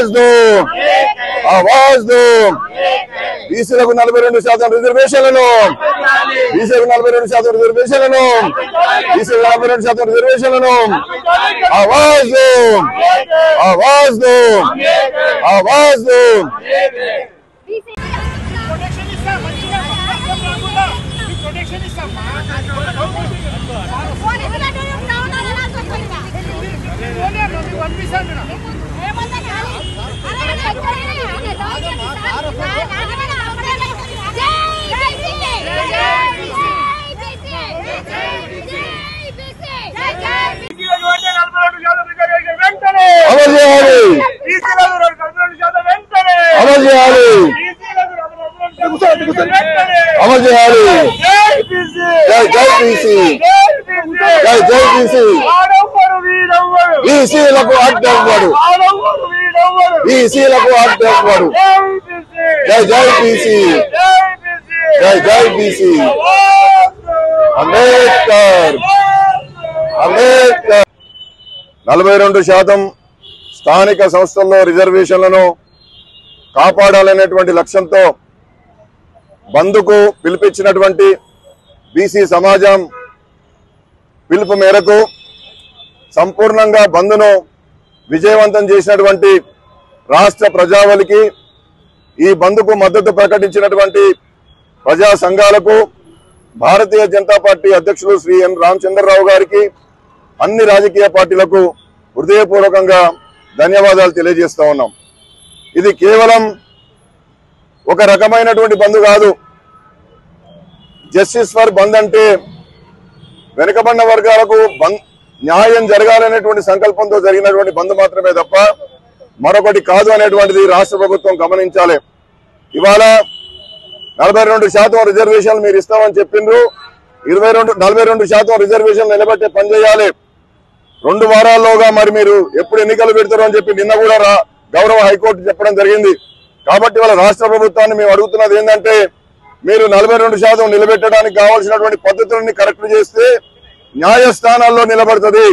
आवाज दो, आवाज दो। బీసీలకు 42% రిజర్వేషన్లను, బీసీలకు 42% రిజర్వేషన్లను, బీసీలకు 42% రిజర్వేషన్లను आवाज दो, आवाज दो, आवाज दो। అమలు చేయాలి, అమలు చేయాలి, అమలు చేయాలి। జై జై బీసీ, జై జై బీసీ। బీసీలకు అడ్డవాడు, బీసీలకు అడ్డవాడు। జై జై బీసీ, జై జై బీసీ। అంబేద్కర్, అంబేద్కర్। 42% స్థానిక సంస్థల్లో రిజర్వేషన్లను కాపాడాలనేటువంటి లక్ష్యంతో బంద్కు పిలిపించినటువంటి బీసీ సమాజం పిలుపు మేరకు సంపూర్ణంగా బంద్ను విజయవంతం చేసినటువంటి రాష్ట్ర ప్రజావళికి, ఈ బంద్కు మద్దతు ప్రకటించినటువంటి ప్రజా సంఘాలకు, భారతీయ జనతా పార్టీ అధ్యక్షులు శ్రీ ఎన్ రామచంద్రరావు గారికి, అన్ని రాజకీయ పార్టీలకు హృదయపూర్వకంగా ధన్యవాదాలు తెలియజేస్తా ఉన్నాం। ఇది కేవలం ఒక రకమైనటువంటి బంద్ కాదు। జస్టిస్ ఫర్ బంద్ అంటే వెనుకబడిన వర్గాలకు న్యాయం జరగాలనేటువంటి సంకల్పంతో జరిగినటువంటి బంద్ మాత్రమే తప్ప మరొకటి కాదు అనేటువంటిది రాష్ట్ర ప్రభుత్వం గమనించాలి। ఇవాళ 42% రిజర్వేషన్లు మీరు ఇస్తామని చెప్పిండ్రు, 42% రిజర్వేషన్లు నిలబెట్టే పని చేయాలి। 2 వారాల్లోగా మరి మీరు ఎప్పుడు ఎన్నికలు పెడతారు అని చెప్పి నిన్న కూడా గౌరవ హైకోర్టు చెప్పడం జరిగింది। కాబట్టి వాళ్ళ రాష్ట్ర ప్రభుత్వాన్ని మేము అడుగుతున్నది ఏంటంటే, మీరు 42% నిలబెట్టడానికి కావాల్సినటువంటి పద్ధతులని కరెక్ట్ చేస్తే న్యాయస్థానాల్లో నిలబడుతుంది।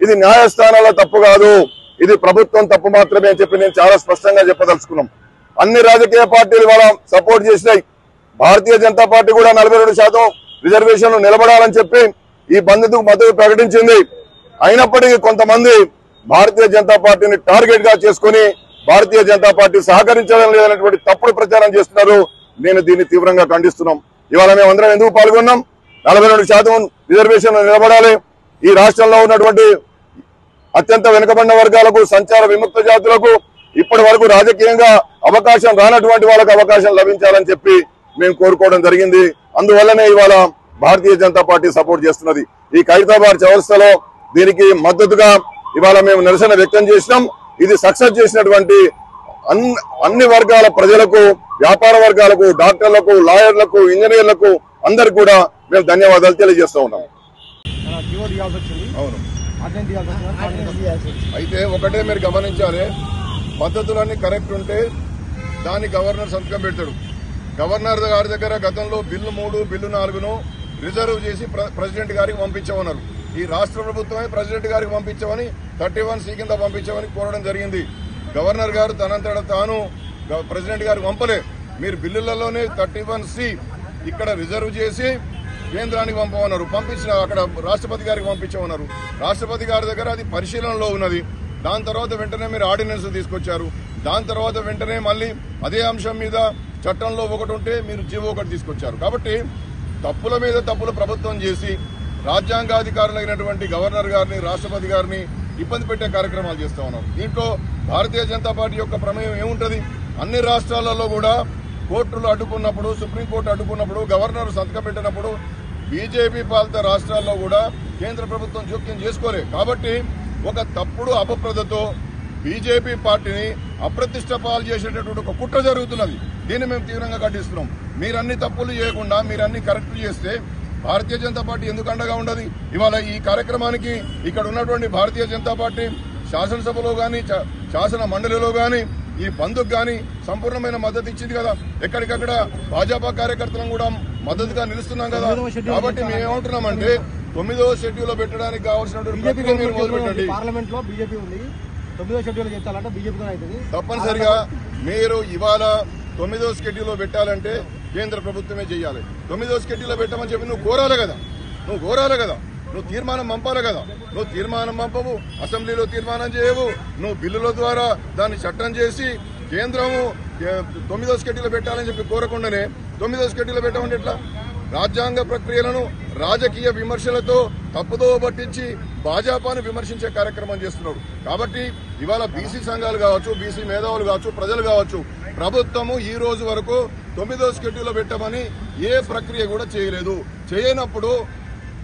ఇది న్యాయస్థానాల్లో తప్పు కాదు, ఇది ప్రభుత్వం తప్పు మాత్రమే అని చెప్పి నేను చాలా స్పష్టంగా చెప్పదలుచుకున్నాం। అన్ని రాజకీయ పార్టీలు వాళ్ళ సపోర్ట్ చేసినాయి। భారతీయ జనతా పార్టీ కూడా 42% రిజర్వేషన్లు నిలబడాలని చెప్పి ఈ బంద్కు మద్దతు ప్రకటించింది। అయినప్పటికీ కొంతమంది భారతీయ జనతా పార్టీని టార్గెట్ గా చేసుకుని భారతీయ జనతా పార్టీ సహకరించడం లేదనేటువంటి తప్పుడు ప్రచారం చేస్తున్నారు। నేను దీన్ని తీవ్రంగా ఖండిస్తున్నాం। ఇవాళ మేమందరం ఎందుకు పాల్గొన్నాం? 42% రిజర్వేషన్లు నిలబడాలి। ఈ రాష్ట్రంలో ఉన్నటువంటి అత్యంత వెనుకబడిన వర్గాలకు, సంచార విముక్త జాతులకు ఇప్పటి వరకు రాజకీయంగా అవకాశం రానటువంటి వాళ్ళకు అవకాశం లభించాలని చెప్పి మేము కోరుకోవడం జరిగింది। అందువల్లనే ఇవాళ భారతీయ జనతా పార్టీ సపోర్ట్ చేస్తున్నది। ఈ ఖైరతాబాద్ చౌరస్తాలో దీనికి మద్దతుగా ఇవాళ మేము నిరసన వ్యక్తం చేసినాం। ఇది సక్సెస్ చేసినటువంటి అన్ని వర్గాల ప్రజలకు, వ్యాపార వర్గాలకు, డాక్టర్లకు, లాయర్లకు, ఇంజనీర్లకు అందరికి కూడా మేము ధన్యవాదాలు తెలియజేస్తూ ఉన్నాం। అవును, అయితే ఒకటే మీరు గమనించాలి, పద్ధతులన్నీ కరెక్ట్ ఉంటే దాన్ని గవర్నర్ సంతకం పెడతాడు। గవర్నర్ గారి దగ్గర గతంలో బిల్లు 3, బిల్లు 4ను రిజర్వ్ చేసి ప్రెసిడెంట్ గారికి పంపించామన్నారు। ఈ రాష్ట్ర ప్రభుత్వమే ప్రెసిడెంట్ గారికి పంపించామని 31C కింద పంపించామని కోరడం జరిగింది। గవర్నర్ గారు తనంతట తాను ప్రెసిడెంట్ గారికి పంపలే, మీరు బిల్లులలోనే 31C ఇక్కడ రిజర్వ్ చేసి కేంద్రానికి పంపమన్నారు, పంపించిన అక్కడ రాష్ట్రపతి గారికి పంపించమన్నారు। రాష్ట్రపతి గారి దగ్గర అది పరిశీలనలో ఉన్నది। దాని తర్వాత వెంటనే మీరు ఆర్డినెన్స్ తీసుకొచ్చారు। దాని తర్వాత వెంటనే మళ్ళీ అదే అంశం మీద చట్టంలో ఒకటి ఉంటే మీరు జీవో ఒకటి తీసుకొచ్చారు। కాబట్టి తప్పుల మీద తప్పులు ప్రభుత్వం చేసి రాజ్యాంగాధికారులైనటువంటి గవర్నర్ గారిని, రాష్ట్రపతి గారిని ఇబ్బంది పెట్టే కార్యక్రమాలు చేస్తా ఉన్నారు। దీంట్లో భారతీయ జనతా పార్టీ యొక్క ప్రమేయం ఏముంటది? అన్ని రాష్ట్రాలలో కూడా కోర్టులు అడ్డుకున్నప్పుడు, సుప్రీంకోర్టు అడ్డుకున్నప్పుడు, గవర్నర్ సంతకం పెట్టినప్పుడు బీజేపీ పాలిత రాష్ట్రాల్లో కూడా కేంద్ర ప్రభుత్వం జోక్యం చేసుకోలే। కాబట్టి ఒక తప్పుడు అపప్రదతో బీజేపీ పార్టీని అప్రతిష్ట పాలు చేసేటటువంటి ఒక కుట్ర జరుగుతున్నది। దీన్ని మేము తీవ్రంగా ఖండిస్తున్నాం। మీరన్ని తప్పులు చేయకుండా మీరన్ని కరెక్ట్ చేస్తే భారతీయ జనతా పార్టీ ఎందుకు అండగా ఉండదు? ఇవాళ ఈ కార్యక్రమానికి ఇక్కడ ఉన్నటువంటి భారతీయ జనతా పార్టీ శాసనసభలో గాని, శాసన మండలిలో గాని ఈ బంద్కు గాని సంపూర్ణమైన మద్దతు ఇచ్చింది కదా। ఎక్కడికక్కడ భాజపా కార్యకర్తలను కూడా మద్దతుగా నిలుస్తున్నాం కదా। కాబట్టి మేము ఏమంటున్నామంటే 9వ షెడ్యూల్ లో పెట్టడానికి కావాల్సినటువంటి పార్లమెంట్ లో బీజేపీ ఉంది, 9వ షెడ్యూల్ చేస్తారంటే బీజేపీ అవుతుంది. తప్పనిసరిగా మీరు ఇవాళ 9వ షెడ్యూల్లో పెట్టాలంటే కేంద్ర ప్రభుత్వమే చేయాలి. 9వ షెడ్యూల్లో పెట్టమని చెప్పి నువ్వు కోరాలి కదా, నువ్వు తీర్మానం పంపాలి కదా. నువ్వు తీర్మానం పంపవు, అసెంబ్లీలో తీర్మానం చేయవు, నువ్వు బిల్లుల ద్వారా దాన్ని చట్టం చేసి కేంద్రము 9వ షెడ్యూల్లో పెట్టాలని చెప్పి కోరకుండానే 9వ షెడ్యూల్లో పెట్టమంటే ఎట్లా? రాజ్యాంగ ప్రక్రియలను రాజకీయ విమర్శలతో తప్పుదోవ పట్టించి భాజపాను విమర్శించే కార్యక్రమం చేస్తున్నాడు. కాబట్టి ఇవాళ బీసీ సంఘాలు కావచ్చు, బీసీ మేధావులు కావచ్చు, ప్రజలు కావచ్చు, ప్రభుత్వము ఈ రోజు వరకు 9వ షెడ్యూల్లో పెట్టమని ఏ ప్రక్రియ కూడా చేయలేదు. చేయనప్పుడు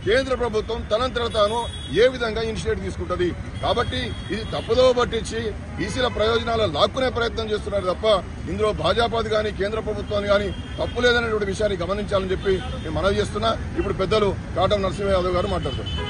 కేంద్ర ప్రభుత్వం తనంతట తాను ఏ విధంగా ఇనిషియేటివ్ తీసుకుంటది? కాబట్టి ఇది తప్పుదోవ పట్టించి బీసీల ప్రయోజనాలు లాక్కునే ప్రయత్నం చేస్తున్నారు తప్ప ఇందులో భాజపాది కానీ కేంద్ర ప్రభుత్వాన్ని కానీ తప్పు లేదనేటువంటి విషయాన్ని గమనించాలని చెప్పి నేను మనవి చేస్తున్నా. ఇప్పుడు పెద్దలు కాటం నరసింహ యాదవ్ గారు మాట్లాడతారు.